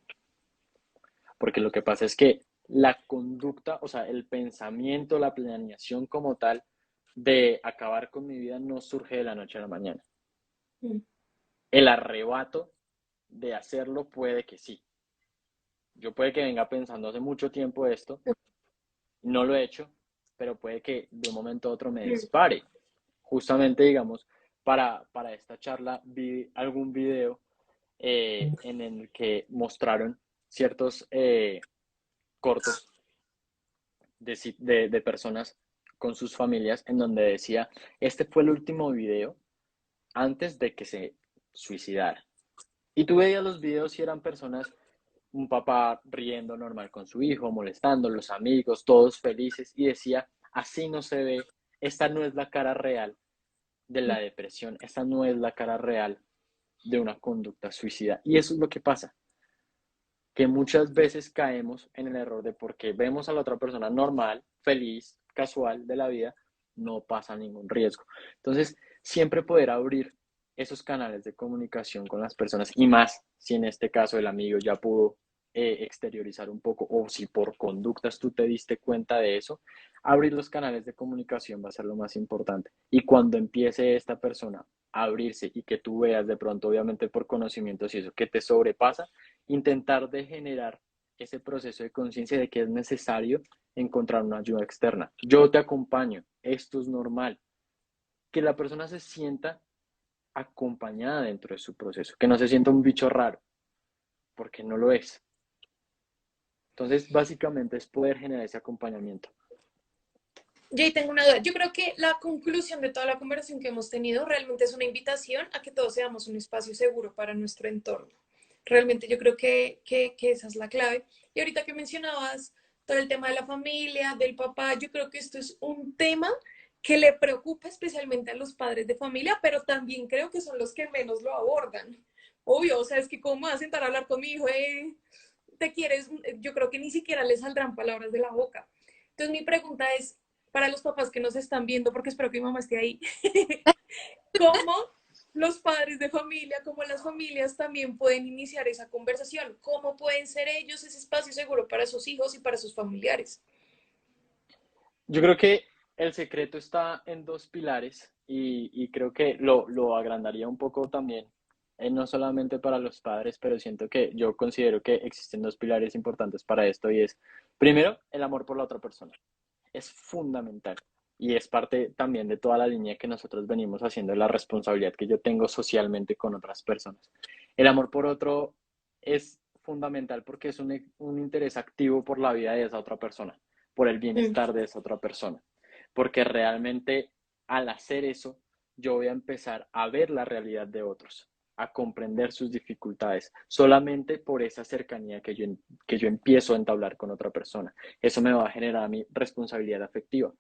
Porque lo que pasa es que la conducta, o sea, el pensamiento, la planeación como tal de acabar con mi vida no surge de la noche a la mañana. Mm. El arrebato de hacerlo puede que sí. Yo puede que venga pensando hace mucho tiempo esto, no lo he hecho, pero puede que de un momento a otro me Mm. dispare. Justamente, digamos, para esta charla vi algún video en el que mostraron ciertos cortos de personas con sus familias en donde decía, este fue el último video antes de que se suicidara. Y tú veías los videos y eran personas, un papá riendo normal con su hijo, molestando, los amigos, todos felices, y decía, así no se ve, esta no es la cara real de la depresión, esta no es la cara real de una conducta suicida. Y eso es lo que pasa, que muchas veces caemos en el error de porque vemos a la otra persona normal, feliz, casual de la vida, no pasa ningún riesgo. Entonces, siempre poder abrir esos canales de comunicación con las personas y más si en este caso el amigo ya pudo exteriorizar un poco o si por conductas tú te diste cuenta de eso, abrir los canales de comunicación va a ser lo más importante. Y cuando empiece esta persona a abrirse y que tú veas de pronto, obviamente por conocimientos y eso, que te sobrepasa, intentar de generar ese proceso de conciencia de que es necesario encontrar una ayuda externa. Yo te acompaño, esto es normal. Que la persona se sienta acompañada dentro de su proceso, que no se sienta un bicho raro, porque no lo es. Entonces, básicamente es poder generar ese acompañamiento. Yo ahí tengo una duda. Yo creo que la conclusión de toda la conversación que hemos tenido realmente es una invitación a que todos seamos un espacio seguro para nuestro entorno. Realmente yo creo que esa es la clave. Y ahorita que mencionabas todo el tema de la familia, del papá, yo creo que esto es un tema que le preocupa especialmente a los padres de familia, pero también creo que son los que menos lo abordan. Obvio, o sea, es que cómo me voy a sentar a hablar con mi hijo, te quieres, yo creo que ni siquiera le saldrán palabras de la boca. Entonces mi pregunta es, para los papás que nos están viendo, porque espero que mi mamá esté ahí, ¿cómo los padres de familia, como las familias también pueden iniciar esa conversación? ¿Cómo pueden ser ellos ese espacio seguro para sus hijos y para sus familiares? Yo creo que el secreto está en dos pilares y creo que lo agrandaría un poco también, no solamente para los padres, pero siento que yo considero que existen dos pilares importantes para esto y es, primero, el amor por la otra persona. Es fundamental y es parte también de toda la línea que nosotros venimos haciendo de la responsabilidad que yo tengo socialmente con otras personas. El amor por otro es fundamental porque es un interés activo por la vida de esa otra persona, por el Mm. bienestar de esa otra persona, porque realmente al hacer eso yo voy a empezar a ver la realidad de otros, a comprender sus dificultades, solamente por esa cercanía que yo empiezo a entablar con otra persona. Eso me va a generar a mi responsabilidad afectiva.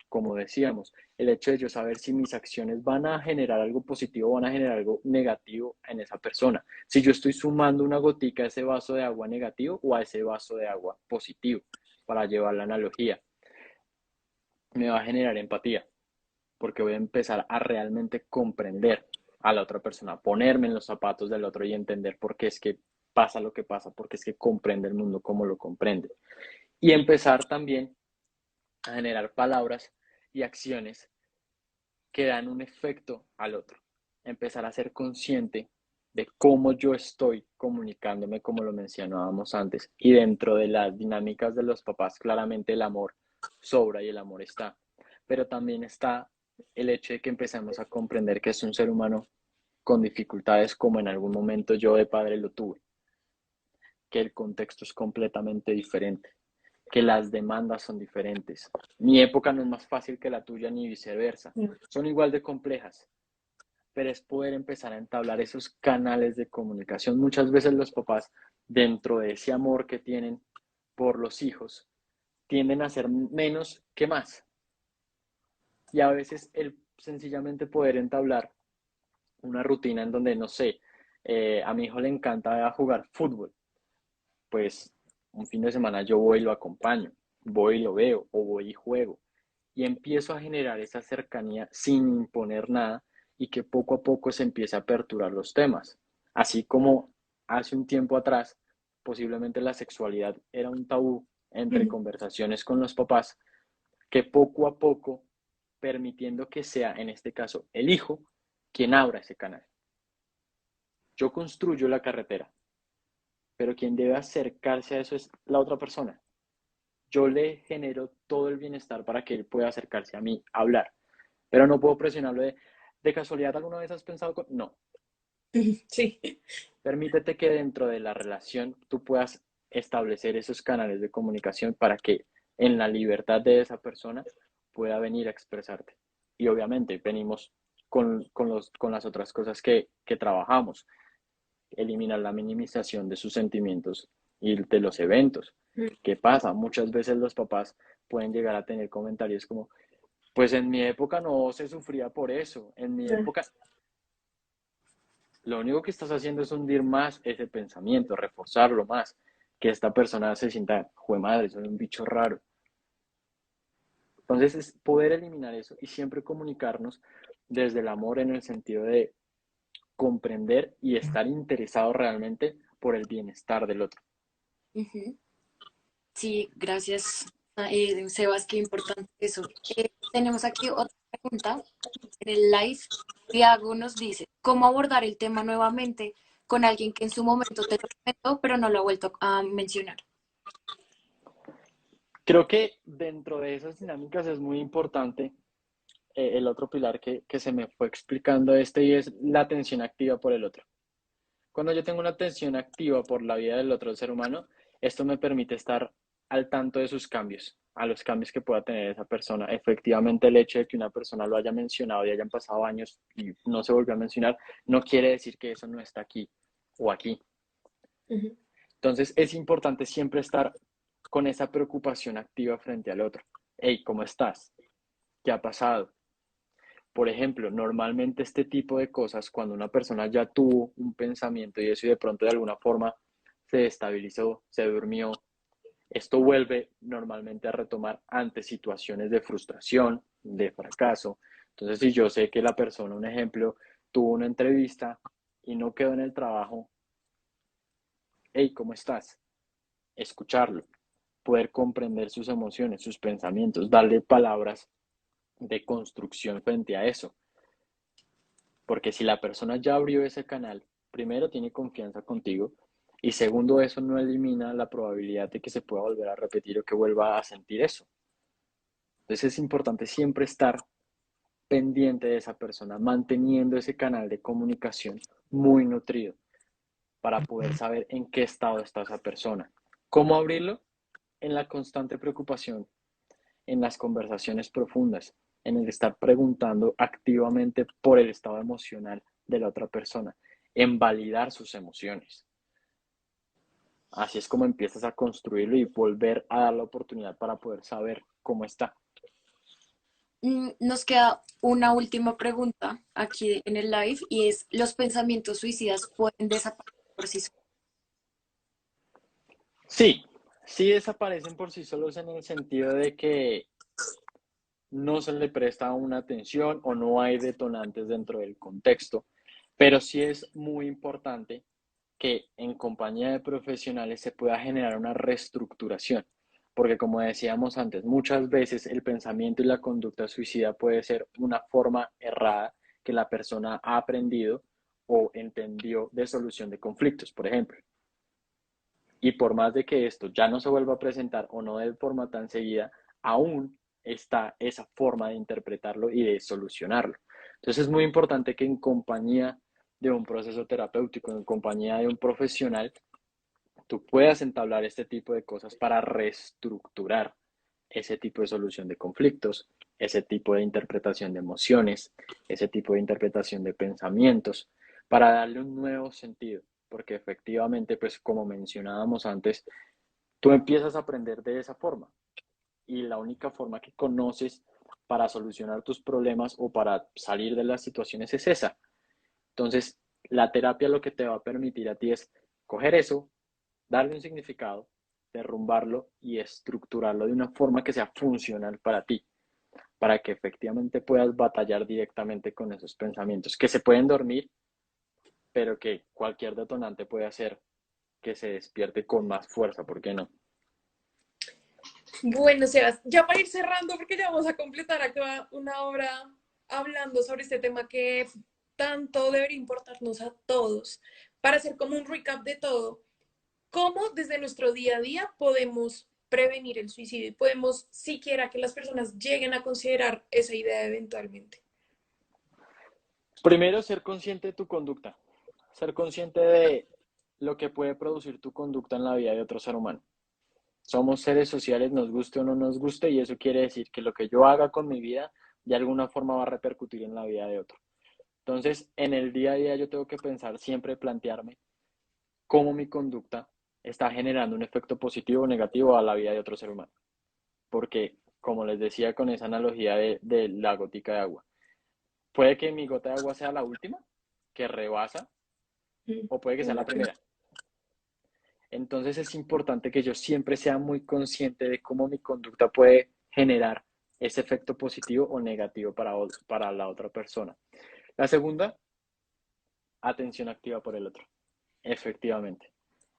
Como decíamos, el hecho de yo saber si mis acciones van a generar algo positivo o van a generar algo negativo en esa persona. Si yo estoy sumando una gotica a ese vaso de agua negativo o a ese vaso de agua positivo, para llevar la analogía, me va a generar empatía, porque voy a empezar a realmente comprender a la otra persona, ponerme en los zapatos del otro y entender por qué es que pasa lo que pasa, porque es que comprende el mundo como lo comprende. Y empezar también a generar palabras y acciones que dan un efecto al otro. Empezar a ser consciente de cómo yo estoy comunicándome, como lo mencionábamos antes. Y dentro de las dinámicas de los papás, claramente el amor sobra y el amor está. Pero también está el hecho de que empecemos a comprender que es un ser humano con dificultades como en algún momento yo de padre lo tuve, que el contexto es completamente diferente, que las demandas son diferentes. Mi época no es más fácil que la tuya ni viceversa. Son igual de complejas, pero es poder empezar a entablar esos canales de comunicación. Muchas veces los papás, dentro de ese amor que tienen por los hijos, tienden a hacer menos que más. Y a veces el sencillamente poder entablar una rutina en donde, no sé, a mi hijo le encanta jugar fútbol, pues un fin de semana yo voy y lo acompaño, voy y lo veo o voy y juego. Y empiezo a generar esa cercanía sin imponer nada y que poco a poco se empiece a aperturar los temas. Así como hace un tiempo atrás, posiblemente la sexualidad era un tabú entre conversaciones con los papás, que poco a poco, permitiendo que sea, en este caso, el hijo, quien abra ese canal. Yo construyo la carretera, pero quien debe acercarse a eso es la otra persona. Yo le genero todo el bienestar para que él pueda acercarse a mí a hablar, pero no puedo presionarlo de casualidad, ¿alguna vez has pensado con...? No, Sí. permítete que dentro de la relación tú puedas establecer esos canales de comunicación para que en la libertad de esa persona pueda venir a expresarte. Y obviamente venimos con las otras cosas que trabajamos, eliminar la minimización de sus sentimientos y de los eventos. ¿Qué pasa? Muchas veces los papás pueden llegar a tener comentarios como, pues en mi época no se sufría por eso, en mi época lo único que estás haciendo es hundir más ese pensamiento, reforzarlo más, que esta persona se sienta, jue madre, soy un bicho raro. Entonces es poder eliminar eso y siempre comunicarnos desde el amor en el sentido de comprender y estar interesado realmente por el bienestar del otro. Ujú. Sí, gracias, Sebas, qué importante eso. Tenemos aquí otra pregunta. En el live, Tiago nos dice, ¿cómo abordar el tema nuevamente con alguien que en su momento te lo comentó, pero no lo ha vuelto a mencionar? Creo que dentro de esas dinámicas es muy importante el otro pilar que se me fue explicando y es la atención activa por el otro. Cuando yo tengo una atención activa por la vida del otro ser humano, esto me permite estar al tanto de sus cambios, a los cambios que pueda tener esa persona. Efectivamente, el hecho de que una persona lo haya mencionado y hayan pasado años y no se volvió a mencionar, no quiere decir que eso no está aquí o aquí. Entonces, es importante siempre estar con esa preocupación activa frente al otro. Hey, ¿cómo estás? ¿Qué ha pasado? Por ejemplo, normalmente este tipo de cosas, cuando una persona ya tuvo un pensamiento y eso y de pronto de alguna forma se destabilizó, se durmió, esto vuelve normalmente a retomar ante situaciones de frustración, de fracaso. Entonces, si yo sé que la persona, un ejemplo, tuvo una entrevista y no quedó en el trabajo, hey, ¿cómo estás? Escucharlo, poder comprender sus emociones, sus pensamientos, darle palabras de construcción frente a eso. Porque si la persona ya abrió ese canal, primero tiene confianza contigo y segundo, eso no elimina la probabilidad de que se pueda volver a repetir o que vuelva a sentir eso. Entonces es importante siempre estar pendiente de esa persona, manteniendo ese canal de comunicación muy nutrido para poder saber en qué estado está esa persona. ¿Cómo abrirlo? En la constante preocupación, en las conversaciones profundas, en el estar preguntando activamente por el estado emocional de la otra persona, en validar sus emociones. Así es como empiezas a construirlo y volver a dar la oportunidad para poder saber cómo está. Nos queda una última pregunta aquí en el live y es, ¿los pensamientos suicidas pueden desaparecer por sí solos? Sí, sí desaparecen por sí solos en el sentido de que no se le presta una atención o no hay detonantes dentro del contexto, pero sí es muy importante que en compañía de profesionales se pueda generar una reestructuración, porque como decíamos antes, muchas veces el pensamiento y la conducta suicida puede ser una forma errada que la persona ha aprendido o entendió de solución de conflictos, por ejemplo. Y por más de que esto ya no se vuelva a presentar o no de forma tan seguida, aún está esa forma de interpretarlo y de solucionarlo. Entonces es muy importante que en compañía de un proceso terapéutico, en compañía de un profesional, tú puedas entablar este tipo de cosas para reestructurar ese tipo de solución de conflictos, ese tipo de interpretación de emociones, ese tipo de interpretación de pensamientos, para darle un nuevo sentido, porque efectivamente, pues como mencionábamos antes, tú empiezas a aprender de esa forma y la única forma que conoces para solucionar tus problemas o para salir de las situaciones es esa. Entonces, la terapia lo que te va a permitir a ti es coger eso, darle un significado, derrumbarlo y estructurarlo de una forma que sea funcional para ti, para que efectivamente puedas batallar directamente con esos pensamientos que se pueden dormir, pero que cualquier detonante puede hacer que se despierte con más fuerza, ¿por qué no? Bueno, Sebas, ya para ir cerrando, porque ya vamos a completar acá una hora hablando sobre este tema que tanto debería importarnos a todos. Para hacer como un recap de todo, ¿cómo desde nuestro día a día podemos prevenir el suicidio y podemos siquiera que las personas lleguen a considerar esa idea eventualmente? Primero, ser consciente de tu conducta, ser consciente de lo que puede producir tu conducta en la vida de otro ser humano. Somos seres sociales, nos guste o no nos guste, y eso quiere decir que lo que yo haga con mi vida de alguna forma va a repercutir en la vida de otro. Entonces, en el día a día yo tengo que pensar, siempre plantearme cómo mi conducta está generando un efecto positivo o negativo a la vida de otro ser humano. Porque, como les decía con esa analogía de la gotica de agua, puede que mi gota de agua sea la última que rebasa o puede que sea la primera. Entonces es importante que yo siempre sea muy consciente de cómo mi conducta puede generar ese efecto positivo o negativo para la otra persona. La segunda, atención activa por el otro. Efectivamente,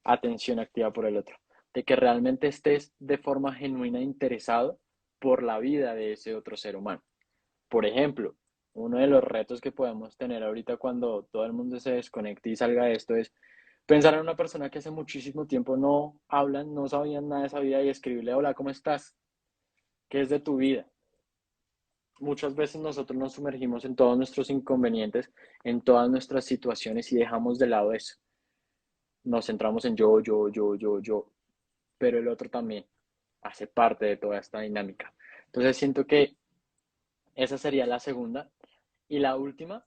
atención activa por el otro. De que realmente estés de forma genuina interesado por la vida de ese otro ser humano. Por ejemplo, uno de los retos que podemos tener ahorita cuando todo el mundo se desconecte y salga de esto es pensar en una persona que hace muchísimo tiempo no hablan, no sabían nada de esa vida y escribirle, hola, ¿cómo estás? ¿Qué es de tu vida? Muchas veces nosotros nos sumergimos en todos nuestros inconvenientes, en todas nuestras situaciones y dejamos de lado eso. Nos centramos en yo, pero el otro también hace parte de toda esta dinámica. Entonces siento que esa sería la segunda. Y la última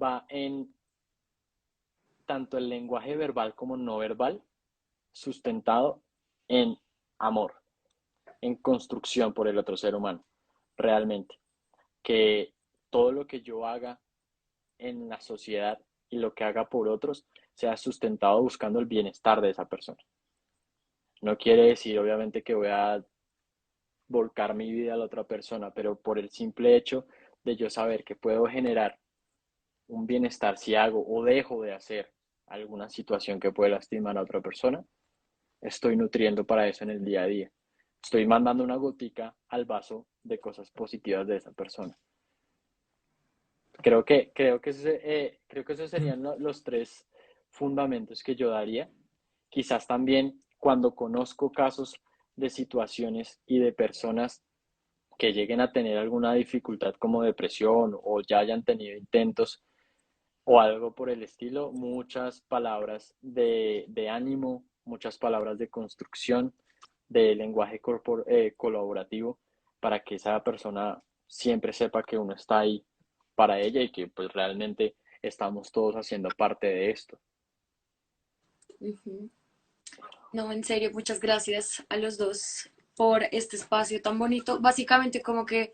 va en tanto el lenguaje verbal como no verbal, sustentado en amor, en construcción por el otro ser humano, realmente. Que todo lo que yo haga en la sociedad y lo que haga por otros sea sustentado buscando el bienestar de esa persona. No quiere decir, obviamente, que voy a volcar mi vida a la otra persona, pero por el simple hecho de yo saber que puedo generar un bienestar si hago o dejo de hacer alguna situación que puede lastimar a otra persona, estoy nutriendo para eso en el día a día. Estoy mandando una gotica al vaso de cosas positivas de esa persona. Creo que esos serían los tres fundamentos que yo daría. Quizás también cuando conozco casos de situaciones y de personas que lleguen a tener alguna dificultad como depresión o ya hayan tenido intentos o algo por el estilo, muchas palabras de ánimo, muchas palabras de construcción, de lenguaje colaborativo, para que esa persona siempre sepa que uno está ahí para ella y que pues realmente estamos todos haciendo parte de esto. Ujú. No, en serio, muchas gracias a los dos por este espacio tan bonito. Básicamente, como que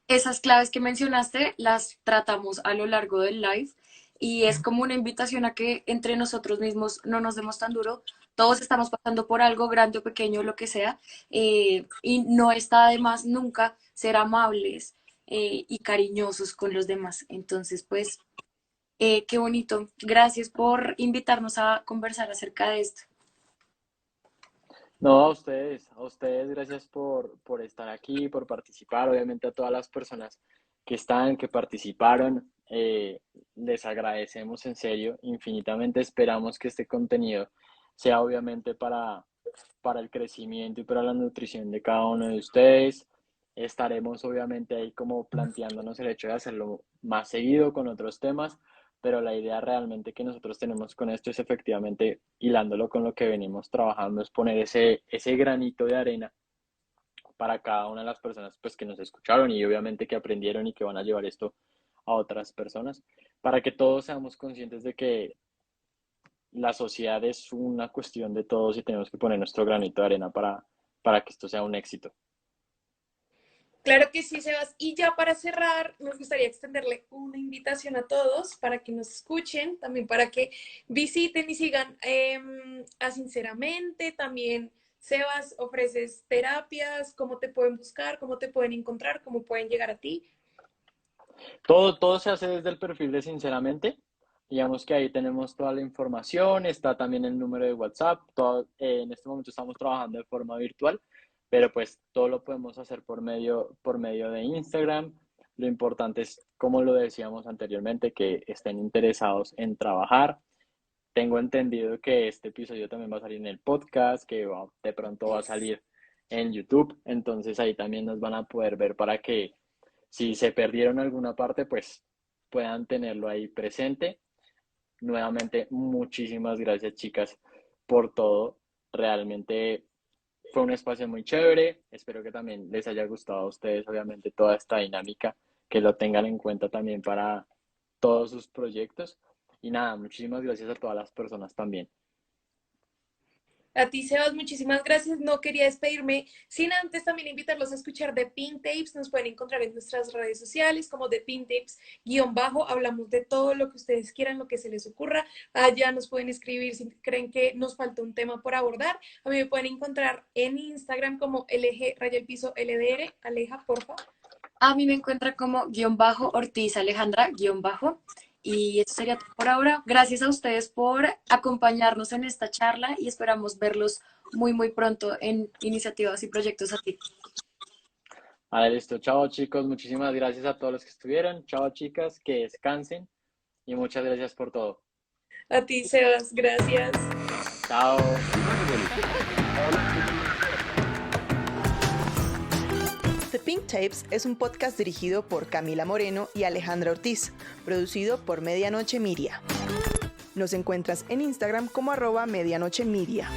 esas claves que mencionaste las tratamos a lo largo del live y es como una invitación a que entre nosotros mismos no nos demos tan duro. Todos estamos pasando por algo grande o pequeño, lo que sea, y no está de más nunca ser amables y cariñosos con los demás. Entonces, pues, qué bonito. Gracias por invitarnos a conversar acerca de esto. No, a ustedes, gracias por estar aquí, por participar, obviamente a todas las personas que están, que participaron, les agradecemos en serio, infinitamente esperamos que este contenido sea obviamente para el crecimiento y para la nutrición de cada uno de ustedes. Estaremos obviamente ahí como planteándonos el hecho de hacerlo más seguido con otros temas, pero la idea realmente que nosotros tenemos con esto es efectivamente, hilándolo con lo que venimos trabajando, es poner ese granito de arena para cada una de las personas pues, que nos escucharon y obviamente que aprendieron y que van a llevar esto a otras personas, para que todos seamos conscientes de que la sociedad es una cuestión de todos y tenemos que poner nuestro granito de arena para que esto sea un éxito. Claro que sí, Sebas. Y ya para cerrar, nos gustaría extenderle una invitación a todos para que nos escuchen, también para que visiten y sigan a Sinceramente. También, Sebas, ofreces terapias, cómo te pueden buscar, cómo te pueden encontrar, cómo pueden llegar a ti. Todo se hace desde el perfil de Sinceramente. Digamos que ahí tenemos toda la información, está también el número de WhatsApp, en este momento estamos trabajando de forma virtual, pero pues todo lo podemos hacer por medio de Instagram. Lo importante es, como lo decíamos anteriormente, que estén interesados en trabajar. Tengo entendido que este episodio también va a salir en el podcast, que de pronto va a Yes. salir en YouTube, entonces ahí también nos van a poder ver para que si se perdieron alguna parte, pues puedan tenerlo ahí presente. Nuevamente, muchísimas gracias, chicas, por todo. Realmente fue un espacio muy chévere. Espero que también les haya gustado a ustedes, obviamente, toda esta dinámica, que lo tengan en cuenta también para todos sus proyectos. Y nada, muchísimas gracias a todas las personas también. A ti, Sebas, muchísimas gracias. No quería despedirme sin antes también invitarlos a escuchar The Pink Tapes. Nos pueden encontrar en nuestras redes sociales como The Pink Tapes _. Hablamos de todo lo que ustedes quieran, lo que se les ocurra. Allá nos pueden escribir si creen que nos falta un tema por abordar. A mí me pueden encontrar en Instagram como LG_LDR. Aleja, porfa. A mí me encuentra como _Ortiz Alejandra _. Y eso sería todo por ahora. Gracias a ustedes por acompañarnos en esta charla y esperamos verlos muy, muy pronto en iniciativas y proyectos así. Vale, listo. Chao, chicos. Muchísimas gracias a todos los que estuvieron. Chao, chicas. Que descansen. Y muchas gracias por todo. A ti, Sebas, gracias. Chao. The Pink Tapes es un podcast dirigido por Camila Moreno y Alejandra Ortiz, producido por Medianoche Media. Nos encuentras en Instagram como @medianochemedia.